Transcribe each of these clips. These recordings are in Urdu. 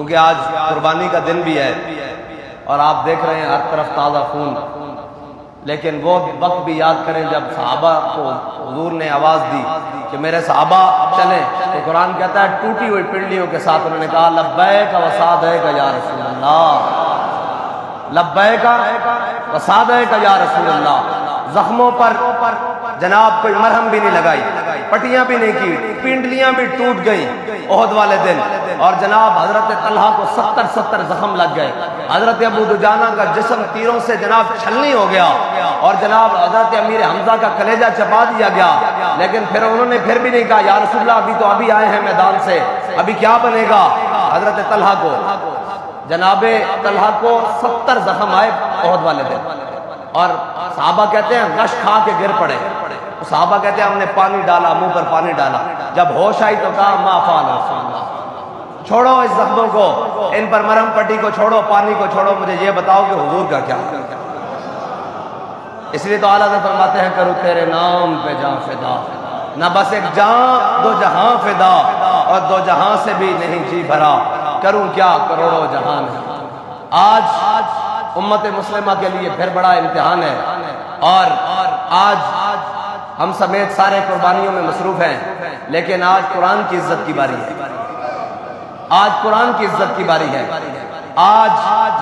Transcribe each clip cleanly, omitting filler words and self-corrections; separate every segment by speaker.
Speaker 1: کیونکہ آج قربانی کا دن بھی ہے اور آپ دیکھ رہے ہیں ہر طرف تازہ خون، لیکن وہ وقت بھی یاد کریں جب صحابہ کو حضور نے آواز دی کہ میرے صحابہ چلیں، تو قرآن کہتا ہے ٹوٹی ہوئی پنڈلیوں کے ساتھ انہوں نے کہا لبیک و سعدیک یا رسول اللہ، لبیک و سعدیک یا رسول اللہ۔ زخموں پر جناب کوئی مرہم بھی نہیں لگائی، پٹیاں بھی نہیں کی، پنڈلیاں بھی ٹوٹ گئیں احد والے دن، اور جناب حضرت طلحہ کو 70 زخم لگ گئے، حضرت ابو دجانہ کا جسم تیروں سے جناب چھلنی ہو گیا، اور جناب حضرت امیر حمزہ کا کلیجہ چبا دیا گیا، لیکن پھر انہوں نے پھر بھی نہیں کہا یا رسول اللہ ابھی آئے ہیں میدان سے، ابھی کیا بنے گا۔ حضرت طلحہ کو جناب طلحہ کو 70 زخم آئے احد والے دن، اور صحابہ کہتے ہیں غش کھا کے گر پڑے، صحابہ کہتے ہیں ہم نے پانی ڈالا، منہ پر پانی ڈالا، جب ہوش آئی تو کہا ما فعل رسول اللہ، چھوڑو اس زخموں کو، ان پر مرہم پٹی کو چھوڑو، پانی کو چھوڑو، مجھے یہ بتاؤ کہ حضور کا کیا۔ اس لیے تو اعلیٰ حضرت فرماتے ہیں کرو تیرے نام پہ جاں فدا، نہ بس ایک جاں دو جہاں فدا، اور دو جہاں سے بھی نہیں جی بھرا، کروں کیا کروڑوں جہان ہے۔ آج امت مسلمہ کے لیے پھر بڑا امتحان ہے، اور آج ہم سمیت سارے قربانیوں میں مصروف ہیں، لیکن آج قرآن کی عزت کی باری ہے، آج قرآن کی عزت کی باری ہے۔ آج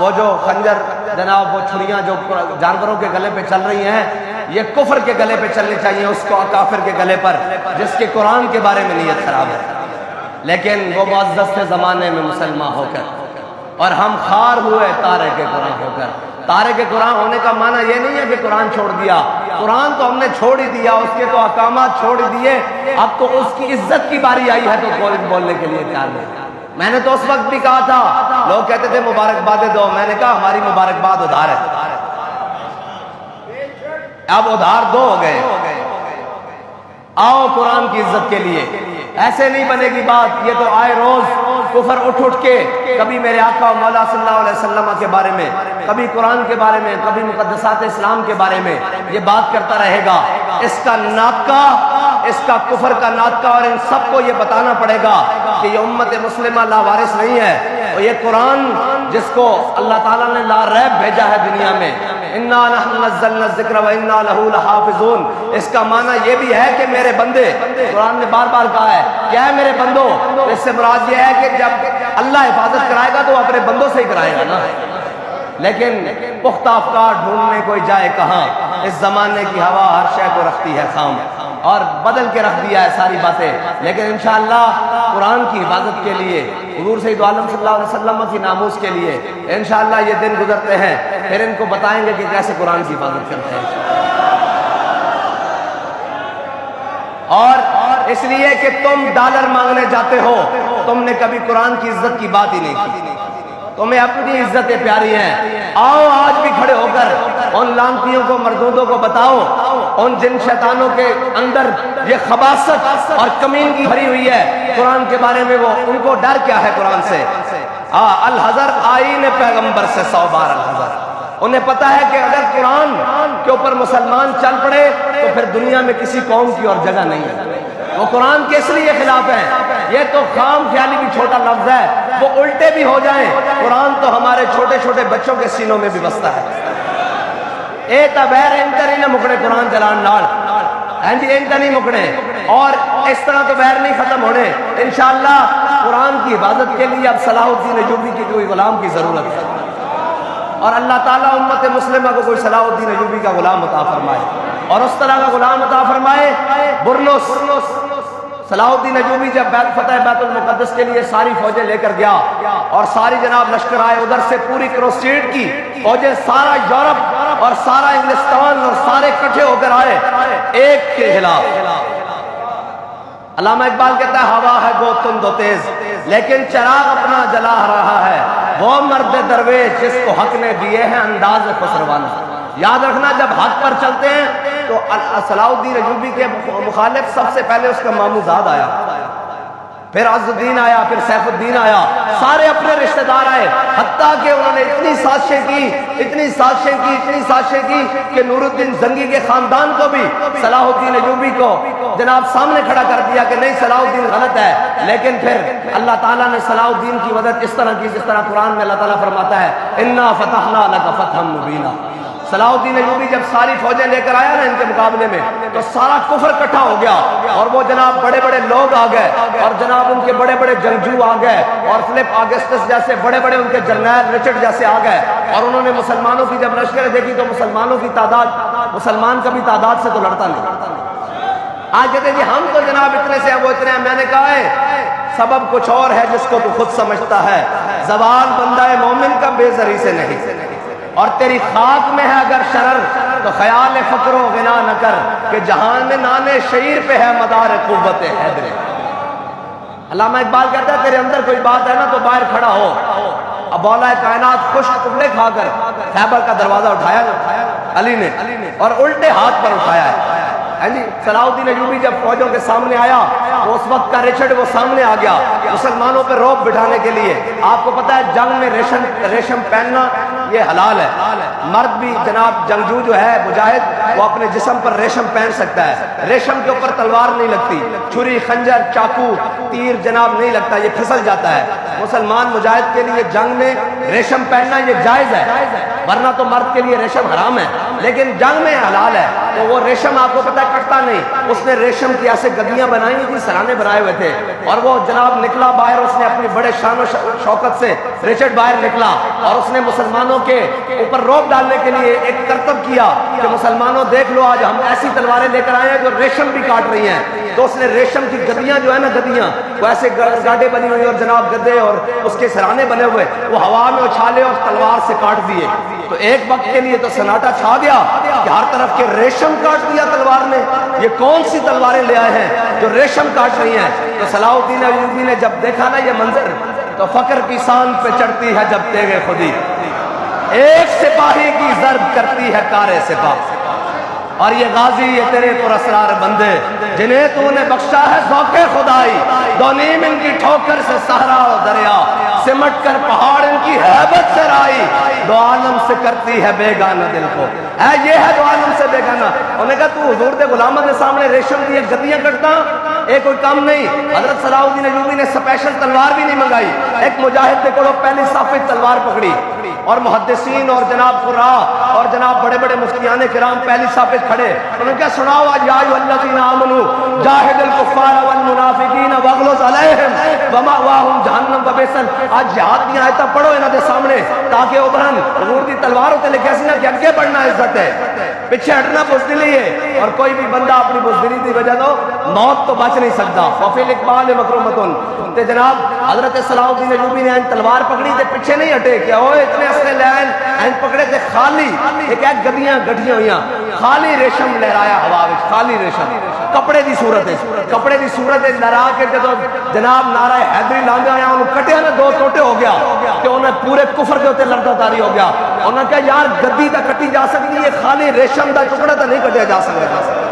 Speaker 1: وہ جو خنجر جناب وہ چھریاں جو جانوروں کے گلے پہ چل رہی ہیں، یہ کفر کے گلے پہ چلنی چاہیے، اس کو کافر کے گلے پر جس کے قرآن کے بارے میں نیت خراب ہے، لیکن وہ معزز تھے زمانے میں مسلمان ہو کر، اور ہم خار ہوئے تارک قرآن ہو کر۔ تارک قرآن ہونے کا معنی یہ نہیں ہے کہ قرآن چھوڑ دیا، قرآن تو ہم نے چھوڑ ہی دیا، اس کے تو احکامات چھوڑ ہی دیے، اب تو اس کی عزت کی باری آئی ہے تو بولنے کے لیے تیار نہیں۔ میں نے تو اس وقت بھی کہا تھا، لوگ کہتے تھے مبارکبادیں دو، میں نے کہا ہماری مبارکباد ادھار ہے، اب ادھار دو ہو گئے، آؤ قرآن کی عزت کے لیے۔ ایسے نہیں بنے گی بات، یہ تو آئے روز کفر اٹھ کے کبھی میرے آقا و مولا صلی اللہ علیہ وسلم کے بارے میں، کبھی قرآن کے بارے میں، کبھی مقدسات اسلام کے بارے میں یہ بات کرتا رہے گا۔ اس کا ناطقہ، اس کا کفر کا ناطقہ، اور ان سب کو یہ بتانا پڑے گا کہ یہ امت مسلمہ لاوارث نہیں ہے، اور یہ قرآن جس کو اللہ تعالیٰ نے لا ریب بھیجا ہے دنیا میں، انا نحن نزلنا الذکر وانا لہ لحافظون، اس کا معنی یہ بھی ہے کہ میرے بندے، قرآن نے بار بار کہا ہے کیا ہے میرے بندوں، اس سے مراد یہ ہے کہ جب اللہ حفاظت کرائے گا تو اپنے بندوں سے ہی کرائے گا نا، لیکن پختہ افکار ڈھونڈنے کوئی جائے کہاں، اس زمانے کی ہوا ہر شے کو رکھتی ہے خام، اور بدل کے رکھ دیا ہے ساری باتیں، لیکن انشاءاللہ قرآن کی حفاظت کے لیے، حضور سید عالم صلی اللہ علیہ وسلم کی ناموس کے لیے انشاءاللہ یہ دن گزرتے ہیں، پھر ان کو بتائیں گے کہ کیسے قرآن کی حفاظت کرتے ہیں، اور اس لیے کہ تم ڈالر مانگنے جاتے ہو، تم نے کبھی قرآن کی عزت کی بات ہی نہیں کی، تمہیں اپنی عزتیں پیاری ہیں۔ آؤ آج بھی کھڑے ہو کر ان لانتیوں کو، مردودوں کو بتاؤ، ان جن شیطانوں کے اندر یہ خباثت اور کمینگی بھری ہوئی ہے قرآن کے بارے میں، وہ ان کو ڈر کیا ہے قرآن سے۔ الحذر آئین پیغمبر سے 100 بار الحذر، انہیں پتا ہے کہ اگر قرآن کے اوپر مسلمان چل پڑے تو پھر دنیا میں کسی قوم کی اور جگہ نہیں ہے، وہ قرآن کے اس لیے خلاف ہے، یہ تو خام خیالی بھی چھوٹا لفظ ہے، وہ الٹے بھی ہو جائیں، قرآن تو ہمارے چھوٹے چھوٹے بچوں کے سینوں میں بھی بستا ہے۔ اے تبیر انتری نہ مکڑے قرآن چلان نال، ہاں جی انت نہیں مکڑے، اور اس طرح تو بیر نہیں ختم ہونے۔ انشاءاللہ قرآن کی حفاظت کے لیے اب صلاح الدین ایوبی کی کوئی غلام کی ضرورت ہے، اور اللہ تعالیٰ امت مسلمہ کو کوئی صلاح الدین ایوبی کا غلام عطا فرمائے، اور اس طرح کا غلام عطا فرمائے۔ برنس صلاح الدین ایوبی جب فتح بیت المقدس کے لیے ساری فوجیں لے کر گیا، اور ساری جناب لشکر آئے ادھر سے، پوری کروسیڈ کی فوجیں، سارا یورپ اور سارا انگلستان اور سارے کٹھے ہو کر آئے ایک کے خلاف۔ علامہ اقبال کہتا ہے ہوا ہے گو تند و تیز لیکن چراغ اپنا جلا رہا ہے، وہ مرد درویش جس کو حق نے دیے ہیں انداز خسروانہ۔ یاد رکھنا جب حق پر چلتے ہیں تو صلاح الدین ایوبی کے مخالف سب سے پہلے اس کا مامو زاد آیا، پھر عز الدین آیا، پھر سیف الدین آیا، سارے اپنے رشتہ دار آئے، حتیٰ کہ انہوں نے اتنی سازشیں کی کہ نور الدین زنگی کے خاندان کو بھی صلاح الدین ایوبی کو جناب سامنے کھڑا کر دیا کہ نہیں صلاح الدین غلط ہے، لیکن پھر اللہ تعالیٰ نے صلاح الدین کی مدد اس طرح کی جس طرح قرآن میں اللہ تعالیٰ فرماتا ہے انا فتحنا لک فتحا مبینا۔ صلاح الدین ایوبی جب ساری فوجیں لے کر آیا نا ان کے مقابلے میں تو سارا کفر اکٹھا ہو گیا، اور وہ جناب بڑے بڑے لوگ آ گئے، اور جناب ان کے بڑے بڑے جنگجو آ گئے، اور فلپ آگسٹس جیسے بڑے بڑے ان کے جرنیل رچرڈ جیسے آ گئے، اور انہوں نے مسلمانوں کی جب لشکریں دیکھی تو مسلمانوں کی تعداد مسلمان کبھی تعداد سے تو لڑتا نہیں۔ آج کہتے ہیں جی ہم تو جناب اتنے سے ہیں وہ اتنے ہیں، میں نے کہا ہے سبب کچھ اور ہے جس کو تو خود سمجھتا ہے، زوال بندہ مومن کا بے زری سے نہیں، اور تیری خاک میں ہے اگر شرر تو خیال فقر و غنا نہ کر کہ جہان میں نانے شعیر پہ ہے مدار قوت حیدر۔ علامہ اقبال کہتا ہے تیرے اندر کوئی بات ہے نا تو باہر کھڑا ہو۔ اب مولا کائنات خشک ٹکڑے کھا کر خیبر کا دروازہ اٹھایا نا علی نے، اور الٹے ہاتھ پر اٹھایا ہے۔ صلاح الدین ایوبی جب فوجوں کے سامنے آیا تو اس وقت کا رچرڈ وہ سامنے آ گیا مسلمانوں پہ روب بٹھانے کے لیے۔ آپ کو پتہ ہے جنگ میں ریشم پہننا یہ حلال ہے، مرد بھی جناب جنگجو جو ہے مجاہد وہ اپنے جسم پر ریشم پہن سکتا ہے، ریشم کے اوپر تلوار نہیں لگتی، چھری خنجر چاقو تیر جناب نہیں لگتا، یہ پھسل جاتا ہے۔ مسلمان مجاہد کے لیے جنگ میں ریشم پہننا یہ جائز ہے، ورنہ تو مرد کے لیے ریشم حرام ہے، لیکن جنگ میں حلال ہے۔ تو وہ ریشم آپ کو پتہ ہے کٹتا نہیں، اس نے ریشم کی ایسے گدیاں بنائی تھی، سرانے بنائے ہوئے تھے، اور وہ جناب نکلا باہر، اس نے اپنی بڑے شان و شوکت سے رچرڈ باہر نکلا، اور اس نے مسلمانوں کے اوپر روب ڈالنے کے لیے ایک کرتب کیا کہ مسلمانوں دیکھ لو آج ہم ایسی تلواریں لے کر آئے ہیں جو ریشم بھی کاٹ رہی ہیں۔ تو اس نے ریشم کی گدیاں جو ہے نا گدیاں وہ ایسے گاڑے بنی ہوئی اور جناب گدے اور اس کے سرانے بنے ہوئے وہ ہوا میں اچھالے اور تلوار سے کاٹ دیے۔ تو ایک وقت کے لیے تو سناٹا چھا گیا کہ ہر طرف کے ریشم کاٹ دیا تلوار نے، یہ کون سی تلواریں لے آئے ہیں جو ریشم کاٹ رہی ہیں۔ تو صلاح الدین ایوبی نے جب دیکھا نا یہ منظر تو فخر کی سان پہ چڑھتی ہے جب تیغ خودی، ایک سپاہی کی ضرب کرتی ہے کارے سپاہ، اور یہ غازی یہ تیرے پراسرار بندے جنہیں تو نے بخشا ہے ذوق خدائی، دو نیم ان کی ٹھوکر سے صحرا و دریا، سمٹ کر پہاڑ ان کی ہیبت سے رائی، دو عالم سے کرتی ہے بیگانہ دل کو، یہ ہے دو عالم سے بیگانہ۔ انہوں نے کہا تو حضور دے غلاموں کے سامنے ریشم دی گدیاں کٹتا کوئی کام نہیں۔ حضرت صلاح الدین ایوبی نے سپیشل تلوار بھی نہیں منگائی، ایک مجاہد کو پہلی ثابت تلوار پکڑی، اور محدثین اور جناب قراء اور جناب بڑے بڑے مفتیان کرام پہلی ثابت کھڑے، انہوں نے کہا سناؤ آج یا ایھا الذین آمنوا جاہد الکفار والمنافقین واغلظ علیہم ومأواہم جہنم وبئس۔ آج جہاد کی آیتیں پڑھو انہاں دے سامنے تاکہ ابھرن حضور دی تلوار تے لکھیا سی نا کہ اگے بڑھنا عزت ہے، پیچھے ہٹنا بزدلی ہے، اور کوئی بھی بندہ اپنی بزدلی دی وجہ تو موت تو بچ نہیں سکتا۔ وفی الاقبال مکرمۃ، تے جناب حضرت صلاح الدین ایوبی نے تلوار پکڑی تے پیچھے نہیں ہٹے کہ اوے اتنے اسلحے لے آئے ہیں پکڑے تے خالی ایک گدیاں گٹھیاں ہوئیاں، خالی ریشم لہرایا ہوا وچ، خالی ریشم کپڑے دی صورت ہے، کپڑے دی صورت ہے لہرا کے جدو جناب نعرہ حیدری لاندے آیا انہوں کٹیا نا دو ٹوٹے ہو گیا کہ انہیں پورے کفر کے ہوتے لڑتا تاری ہو گیا۔ انہوں نے کہا یار گدی تا کٹی جا سکتی ہے، خالی ریشم دا ٹکڑا تا نہیں کٹیا جا سکتا،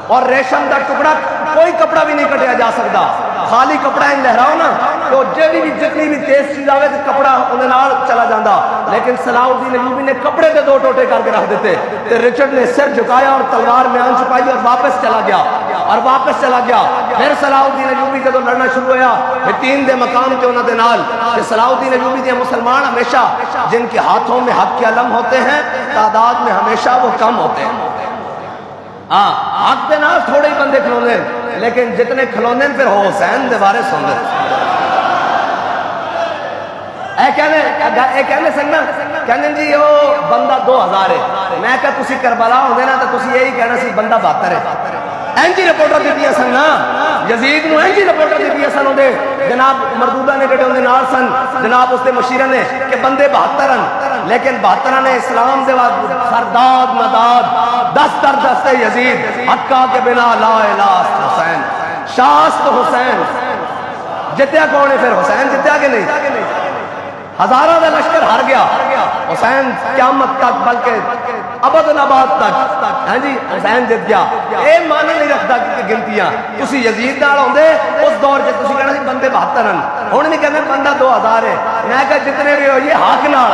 Speaker 1: اور ریشم دا ٹکڑا کوئی کپڑا بھی نہیں کٹیا جا سکتا، خالی کپڑا ان لہراؤ نا تو جیڑی بھی جتنی بھی تیز چیز آوے تو کپڑا انہیں نال چلا جاندہ، لیکن صلاح الدین ایوبی نے کپڑے دے دو ٹوٹے کر کے رکھ دیتے، تے رچرڈ نے سر جھکایا اور تلوار میں آن چھپائی اور واپس چلا گیا۔ پھر صلاح الدین ایوبی جدو لڑنا شروع ہوا پھر تین دے مقام تے انہوں دے نال کہ صلاح الدین ایوبی دے مسلمان ہمیشہ جن کے ہاتھوں میں حق کے علم ہوتے ہیں تعداد میں ہمیشہ وہ کم ہوتے ہیں۔ ہاں حق دے نال تھوڑے ہی بندے کھلونے، لیکن جتنے کھلونے پھر ہو حسین دے بارے سن دے۔ کہنے سننا کہنے جی وہ بندہ 2000 ہے، میں کہا تسی کربلا ہوندے نا تو تسی یہی کہنا سی بندہ 72 ہے۔ اینجی رپورٹر دیتیاں سن نا یزید نو اینجی رپورٹر دیتیاں سن ہوندے جناب مردودہ نے کہتے ہوندے نال سن جناب اس دے مشیرہ نے کہ بندے 72 ہیں، لیکن 72 نے اسلام دے بعد سرداد مداد دست در دست یزید حقا کے بنا لا الہ حسین شاست حسین۔ جتیا کون ہے پھر حسین جتیا کہ نہیں؟ ہزارہ دا لشکر ہار گیا، حسین قیامت تک بلکہ ابد نباد تک ہاں جی حسین جت گیا. اے معنی نہیں رکھتا کہ گنتیاں تسی یزید نال ہوندے اس دور چ تسی کہنا سی بندے 72 ہیں, ہن نہیں کہندے بندہ 2000 ہے. میں کہ جتنے بھی ہو یہ حق نال